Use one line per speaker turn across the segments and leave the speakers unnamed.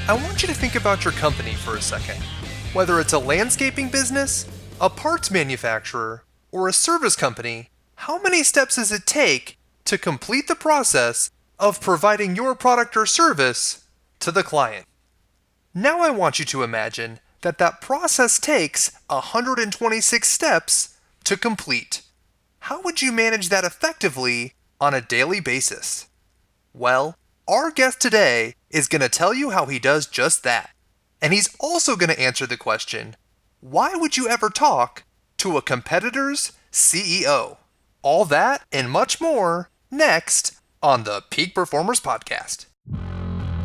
I want you to think about your company for a second. Whether it's a landscaping business, a parts manufacturer, or a service company, how many steps does it take to complete the process of providing your product or service to the client? Now I want you to imagine that process takes 126 steps to complete. How would you manage that effectively on a daily basis? Well, our guest today is going to tell you how he does just that. And he's also going to answer the question, why would you ever talk to a competitor's CEO? All that and much more next on the Peak Performers Podcast.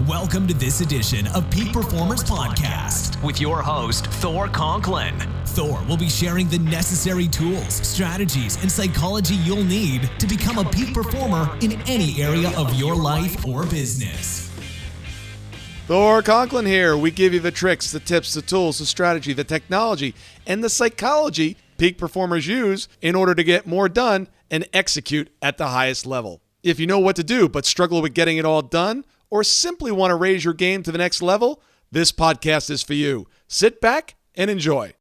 Welcome to this edition of Peak Performers Podcast with your host, Thor Conklin. Thor will be sharing the necessary tools, strategies, and psychology you'll need to become a peak performer in any area of your life or business.
Thor Conklin here. We give you the tricks, the tips, the tools, the strategy, the technology, and the psychology peak performers use in order to get more done and execute at the highest level. If you know what to do but struggle with getting it all done, or simply want to raise your game to the next level, this podcast is for you. Sit back and enjoy.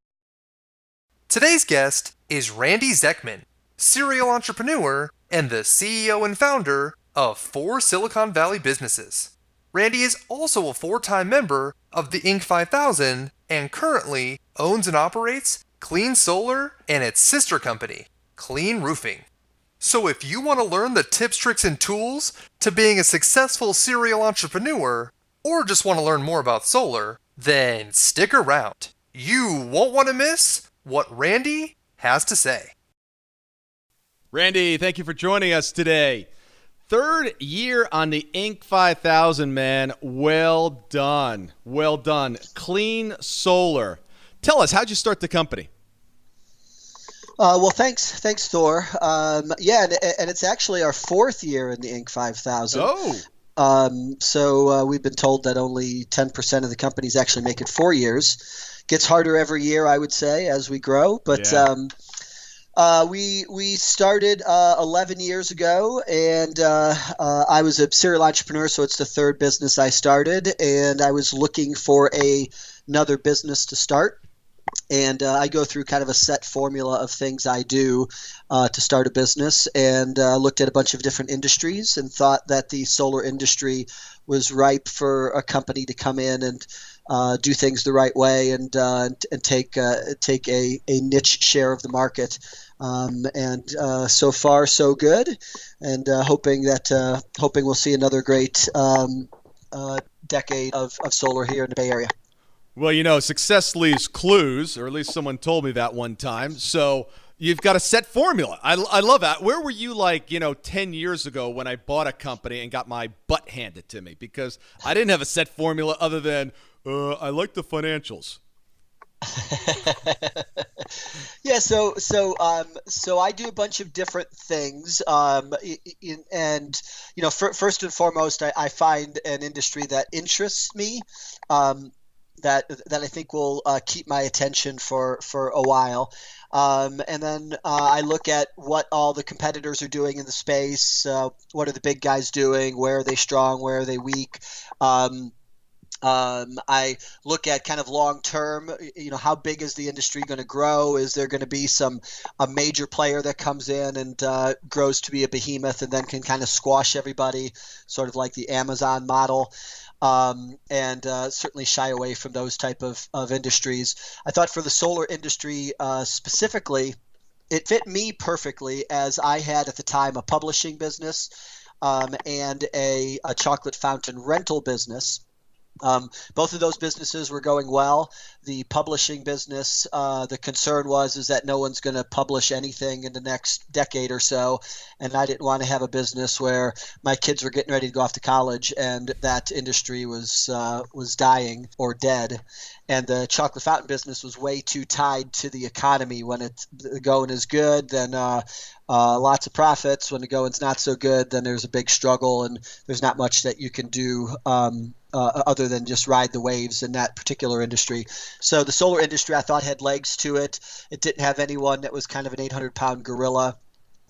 Today's guest is Randy Zechman, serial entrepreneur and the CEO and founder of 4 Silicon Valley businesses. Randy is also a 4-time member of the Inc. 5000 and currently owns and operates Clean Solar and its sister company, Clean Roofing. So if you want to learn the tips, tricks, and tools to being a successful serial entrepreneur, or just want to learn more about solar, then stick around. You won't want to miss what Randy has to say.
Randy, thank you for joining us today. 3rd year on the Inc. 5000, man. Well done. Well done. Clean Solar. Tell us, how'd you start the company?
Well, thanks, Thor. And it's actually our 4th year in the Inc. 5000.
Oh.
So we've been told that only 10% of the companies actually make it 4 years. Gets harder every year, I would say, as we grow. But yeah. We started 11 years ago, and I was a serial entrepreneur, so it's the 3rd business I started, and I was looking for another business to start. And I go through kind of a set formula of things I do to start a business, and looked at a bunch of different industries and thought that the solar industry was ripe for a company to come in and do things the right way and take a niche share of the market. And so far, so good, and hoping we'll see another great decade of solar here in the Bay Area.
Well, you know, success leaves clues, or at least someone told me that one time. So you've got a set formula. I love that. Where were you 10 years ago when I bought a company and got my butt handed to me? Because I didn't have a set formula other than I like the financials.
Yeah, so I do a bunch of different things, and first and foremost, I find an industry that interests me. That I think will keep my attention for a while. And then I look at what all the competitors are doing in the space. What are the big guys doing? Where are they strong? Where are they weak? I look at kind of long term, how big is the industry going to grow? Is there going to be a major player that comes in and grows to be a behemoth and then can kind of squash everybody, sort of like the Amazon model? And certainly shy away from those type of industries. I thought for the solar industry specifically, it fit me perfectly, as I had at the time a publishing business and a chocolate fountain rental business. Both of those businesses were going well. The publishing business, the concern was that no one's going to publish anything in the next decade or so, and I didn't want to have a business where my kids were getting ready to go off to college and that industry was dying or dead. And the chocolate fountain business was way too tied to the economy. When the going is good, then lots of profits. When the going's not so good, then there's a big struggle, and there's not much that you can do other than just ride the waves in that particular industry. So the solar industry, I thought, had legs to it. It didn't have anyone that was kind of an 800-pound gorilla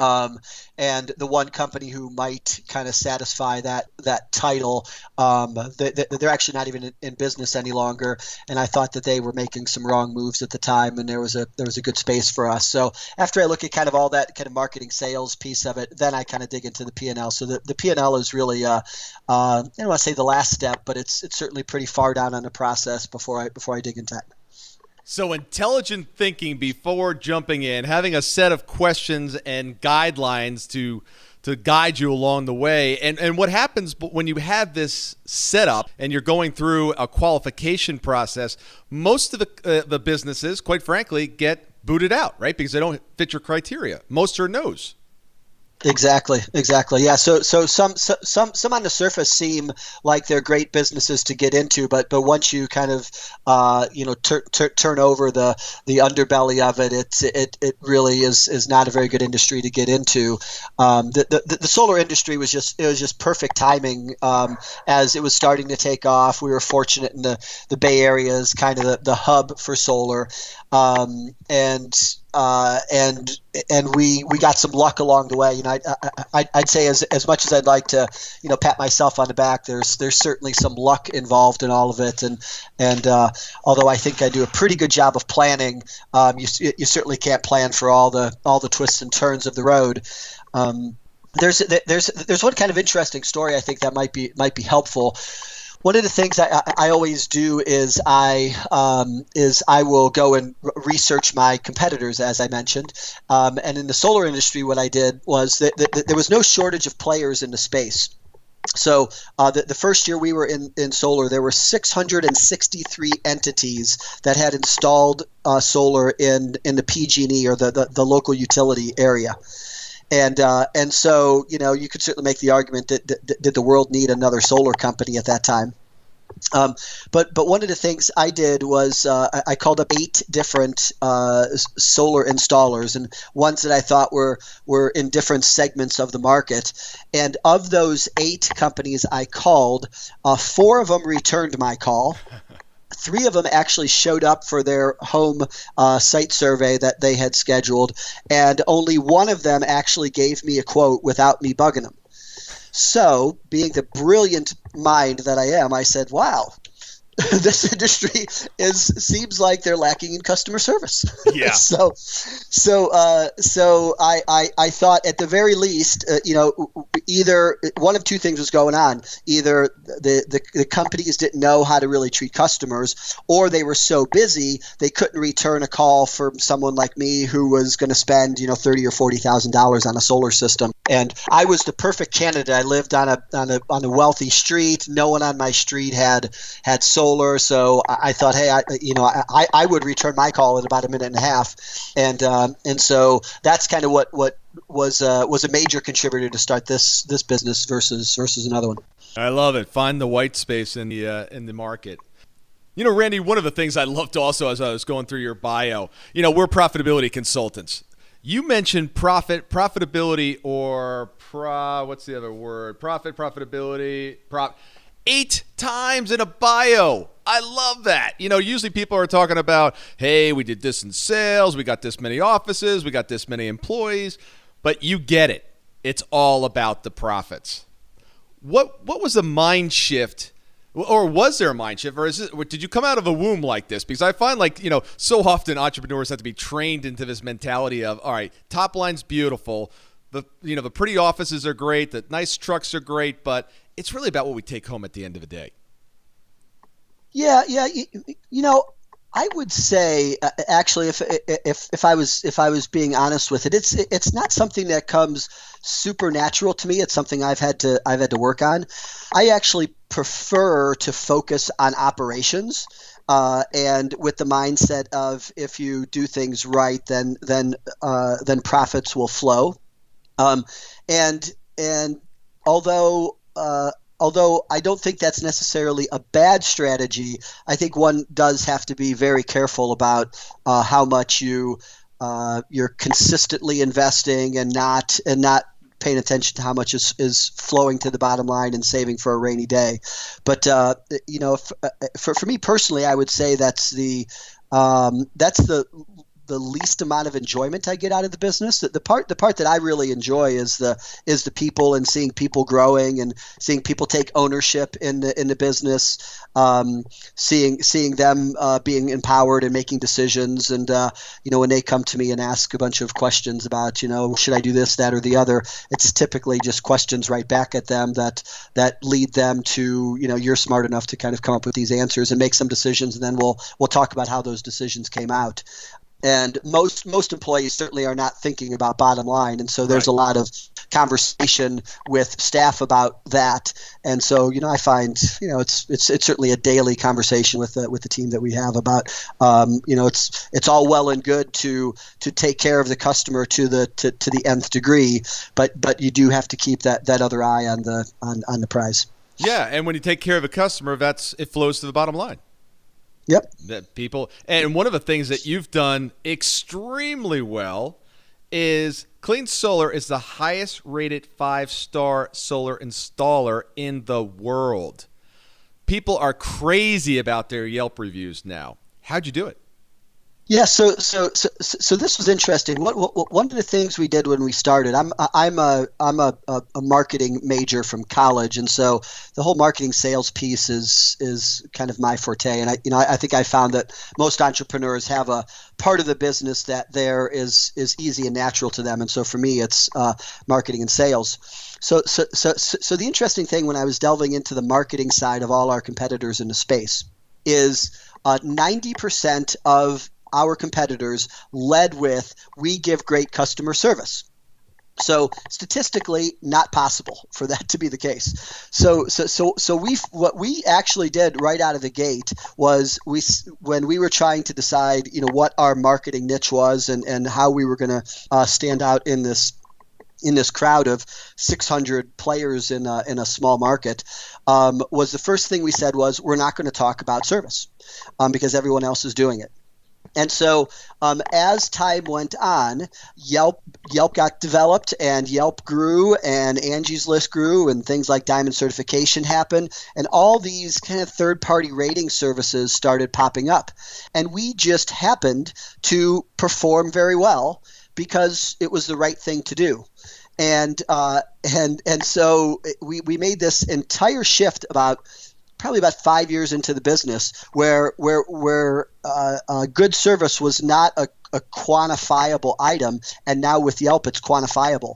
And the one company who might kind of satisfy that title, they're actually not even in business any longer. And I thought that they were making some wrong moves at the time, and there was a good space for us. So after I look at kind of all that kind of marketing sales piece of it, then I kind of dig into the P&L. So the P&L is really, I don't want to say the last step, but it's certainly pretty far down on the process before I dig into it.
So intelligent thinking before jumping in, having a set of questions and guidelines to guide you along the way. And what happens when you have this setup and you're going through a qualification process, most of the businesses, quite frankly, get booted out, right? Because they don't fit your criteria. Most are no's.
Exactly. Yeah. So some on the surface seem like they're great businesses to get into, but once you kind of turn over the underbelly of it, it really is not a very good industry to get into. The solar industry was just perfect timing as it was starting to take off. We were fortunate in the Bay Area is kind of the hub for solar, and we got some luck along the way. I'd say as much as I'd like to, pat myself on the back, there's certainly some luck involved in all of it. And although I think I do a pretty good job of planning, you certainly can't plan for all the twists and turns of the road. There's one kind of interesting story I think that might be helpful. One of the things I always do is I will go and research my competitors, as I mentioned. And in the solar industry, what I did was that there was no shortage of players in the space. So the first year we were in solar, there were 663 entities that had installed solar in the PG&E or the local utility area. And so, you could certainly make the argument that did the world need another solar company at that time? But one of the things I did was I called up 8 different solar installers, and ones that I thought were in different segments of the market. And of those 8 companies I called, 4 of them returned my call. 3 of them actually showed up for their home site survey that they had scheduled, and only 1 of them actually gave me a quote without me bugging them. So, being the brilliant mind that I am, I said, wow, this industry seems like they're lacking in customer service.
Yeah.
So I thought at the very least, either one of 2 things was going on. Either the companies didn't know how to really treat customers, or they were so busy they couldn't return a call from someone like me who was going to spend $30,000 or $40,000 on a solar system. And I was the perfect candidate. I lived on a wealthy street. No one on my street had solar. So I thought, hey, I would return my call in about a minute and a half, and so that's kind of what was a major contributor to start this business versus another one.
I love it. Find the white space in the market. Randy, one of the things I loved also as I was going through your bio, we're profitability consultants. You mentioned profitability, or what's the other word? Profitability. 8 times in a bio. I love that. Usually people are talking about, hey, we did this in sales, we got this many offices, we got this many employees, but you get it. It's all about the profits. What was the mind shift, or was there a mind shift, or did you come out of a womb like this? Because I find so often entrepreneurs have to be trained into this mentality of, all right, top line's beautiful, the pretty offices are great, the nice trucks are great, but it's really about what we take home at the end of the day.
Yeah. I would say actually, if I was being honest with it, it's not something that comes supernatural to me. It's something I've had to work on. I actually prefer to focus on operations, and with the mindset of if you do things right, then profits will flow. And although I don't think that's necessarily a bad strategy, I think one does have to be very careful about how much you're consistently investing and not paying attention to how much is flowing to the bottom line and saving for a rainy day. But for me personally, I would say that's the the least amount of enjoyment I get out of the business. The part that I really enjoy is the people, and seeing people growing and seeing people take ownership in the business, seeing them being empowered and making decisions. And when they come to me and ask a bunch of questions about, should I do this, that, or the other, it's typically just questions right back at them that lead them to, you're smart enough to kind of come up with these answers and make some decisions, and then we'll talk about how those decisions came out. And most employees certainly are not thinking about bottom line, and so there's a lot of conversation with staff about that. And so I find it's certainly a daily conversation with the team that we have about it's all well and good to take care of the customer to the nth degree, but you do have to keep that other eye on the prize.
Yeah, and when you take care of a customer, it flows to the bottom line.
Yep.
That people, and one of the things that you've done extremely well is Clean Solar is the highest rated 5-star solar installer in the world. People are crazy about their Yelp reviews now. How'd you do it?
Yeah, so this was interesting. One of the things we did when we started, I'm a marketing major from college, and so the whole marketing sales piece is kind of my forte. And I think I found that most entrepreneurs have a part of the business that there is easy and natural to them, and so for me, it's marketing and sales. So the interesting thing when I was delving into the marketing side of all our competitors in the space is 90% of our competitors led with, we give great customer service. So statistically, not possible for that to be the case. So what we actually did right out of the gate was when we were trying to decide, what our marketing niche was and how we were going to stand out in this crowd of 600 players in a small market, was the first thing we said was, we're not going to talk about service because everyone else is doing it. And so as time went on, Yelp got developed, and Yelp grew, and Angie's List grew, and things like Diamond Certification happened, and all these kind of third-party rating services started popping up. And we just happened to perform very well because it was the right thing to do. And so we made this entire shift probably about 5 years into the business, where good service was not a quantifiable item, and now with Yelp, it's quantifiable.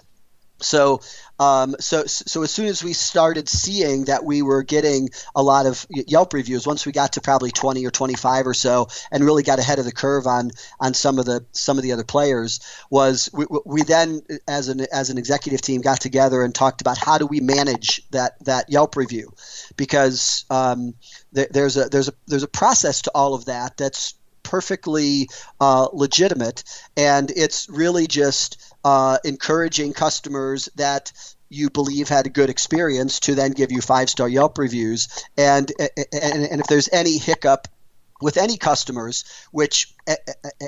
So as soon as we started seeing that we were getting a lot of Yelp reviews, once we got to probably 20 or 25 or so, and really got ahead of the curve on some of the other players, was we then as an executive team got together and talked about how do we manage that Yelp review, because there's a process to all of that that's perfectly legitimate, and it's really just encouraging customers that you believe had a good experience to then give you 5-star Yelp reviews. And if there's any hiccup with any customers, which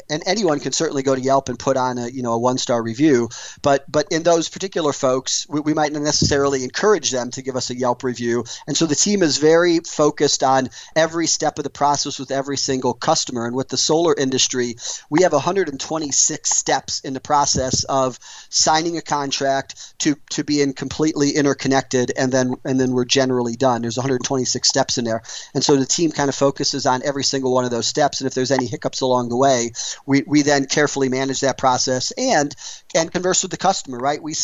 and anyone can certainly go to Yelp and put on a 1-star review, but in those particular folks, we might not necessarily encourage them to give us a Yelp review. And so the team is very focused on every step of the process with every single customer. And with the solar industry, we have 126 steps in the process of signing a contract to being completely interconnected, and then we're generally done. There's 126 steps in there, and so the team kind of focuses on every single one of those steps. And if there's any hiccups along the way, we then carefully manage that process and converse with the customer, right? We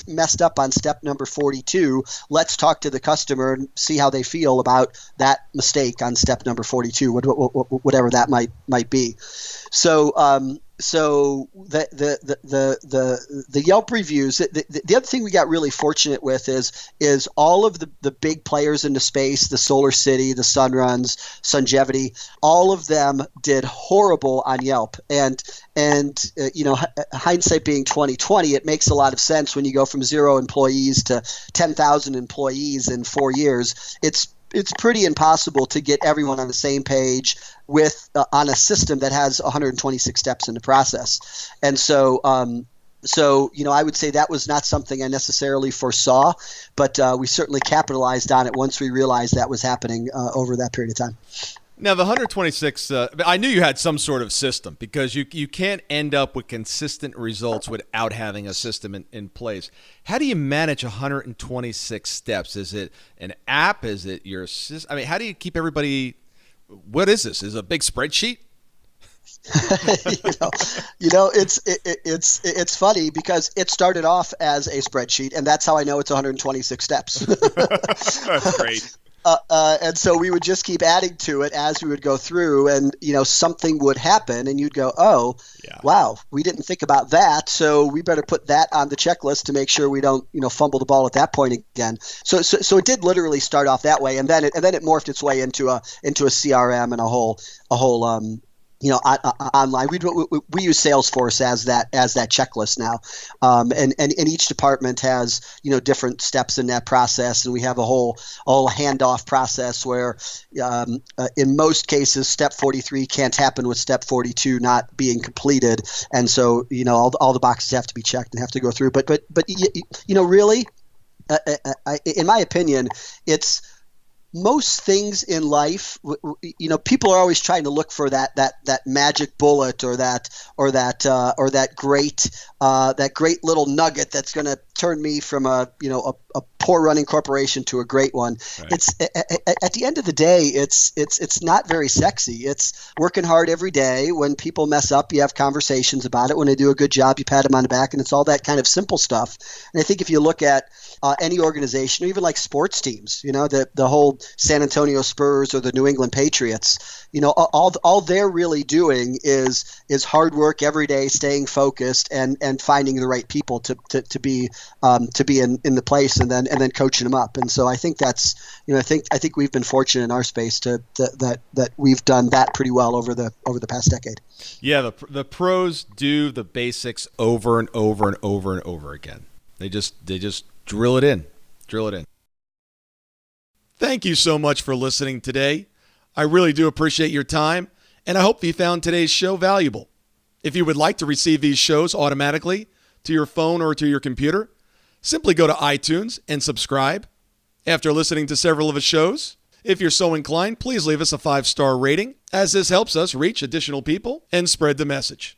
messed up on step number 42. Let's talk to the customer and see how they feel about that mistake on step number 42, whatever that might be. So the Yelp reviews. The other thing we got really fortunate with is all of the big players in the space, the Solar City, the Sunruns, Sungevity, all of them did horrible on Yelp. And hindsight being 2020, it makes a lot of sense when you go from 0 employees to 10,000 employees in 4 years. It's pretty impossible to get everyone on the same page with on a system that has 126 steps in the process. And so I would say that was not something I necessarily foresaw, but we certainly capitalized on it once we realized that was happening over that period of time.
Now, the 126, I knew you had some sort of system because you can't end up with consistent results without having a system in place. How do you manage 126 steps? Is it an app? Is it your system? I mean, how do you keep everybody? What is this? Is it a big spreadsheet?
It's funny because it started off as a spreadsheet, and that's how I know it's 126 steps.
That's great.
And so we would just keep adding to it as we would go through, and something would happen, and you'd go, "Oh, yeah. Wow, we didn't think about that, so we better put that on the checklist to make sure we don't, fumble the ball at that point again." So it did literally start off that way, and then it morphed its way into a CRM and a whole online. We use Salesforce as that checklist now, and each department has different steps in that process, and we have a whole handoff process where in most cases step 43 can't happen with step 42 not being completed, and so all the boxes have to be checked and have to go through. But really, in my opinion, it's most things in life, people are always trying to look for that magic bullet or that great little nugget that's going to turn me from a poor running corporation to a great one. Right. It's at the end of the day, it's not very sexy. It's working hard every day. When people mess up, you have conversations about it. When they do a good job, you pat them on the back, and it's all that kind of simple stuff. And I think if you look at any organization, or even like sports teams, the whole San Antonio Spurs or the New England Patriots, all they're really doing is hard work every day, staying focused and finding the right people to be in the place, and then coaching them up. And so I think that's I think we've been fortunate in our space that we've done that pretty well over the past decade.
Yeah, the pros do the basics over and over and over and over again. They just drill it in. Thank you so much for listening today. I really do appreciate your time, and I hope you found today's show valuable. If you would like to receive these shows automatically to your phone or to your computer, simply go to iTunes and subscribe. After listening to several of the shows, if you're so inclined, please leave us a 5-star rating, as this helps us reach additional people and spread the message.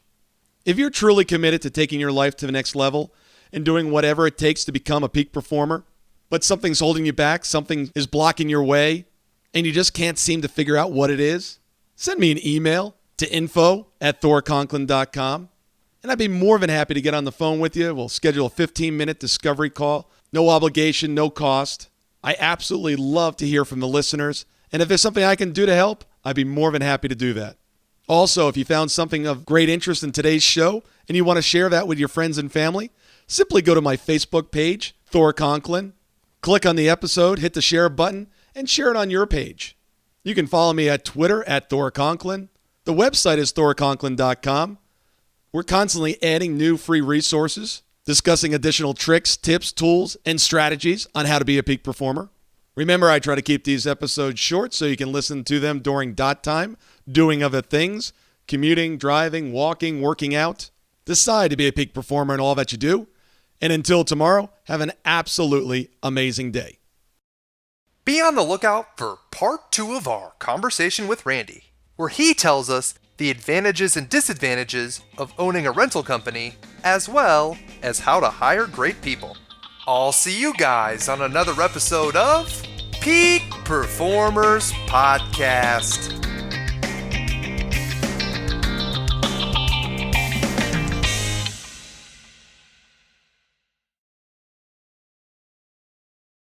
If you're truly committed to taking your life to the next level and doing whatever it takes to become a peak performer, but something's holding you back, something is blocking your way, and you just can't seem to figure out what it is, send me an email to info@thorconklin.com, and I'd be more than happy to get on the phone with you. We'll schedule a 15-minute discovery call. No obligation, no cost. I absolutely love to hear from the listeners, and if there's something I can do to help, I'd be more than happy to do that. Also, if you found something of great interest in today's show and you want to share that with your friends and family, simply go to my Facebook page, Thor Conklin, click on the episode, hit the share button, and share it on your page. You can follow me at Twitter at Thor Conklin. The website is thorconklin.com. We're constantly adding new free resources, discussing additional tricks, tips, tools, and strategies on how to be a peak performer. Remember, I try to keep these episodes short so you can listen to them during dot time, doing other things, commuting, driving, walking, working out. Decide to be a peak performer in all that you do. And until tomorrow, have an absolutely amazing day.
Be on the lookout for part 2 of our conversation with Randy, where he tells us the advantages and disadvantages of owning a rental company, as well as how to hire great people. I'll see you guys on another episode of Peak Performers Podcast.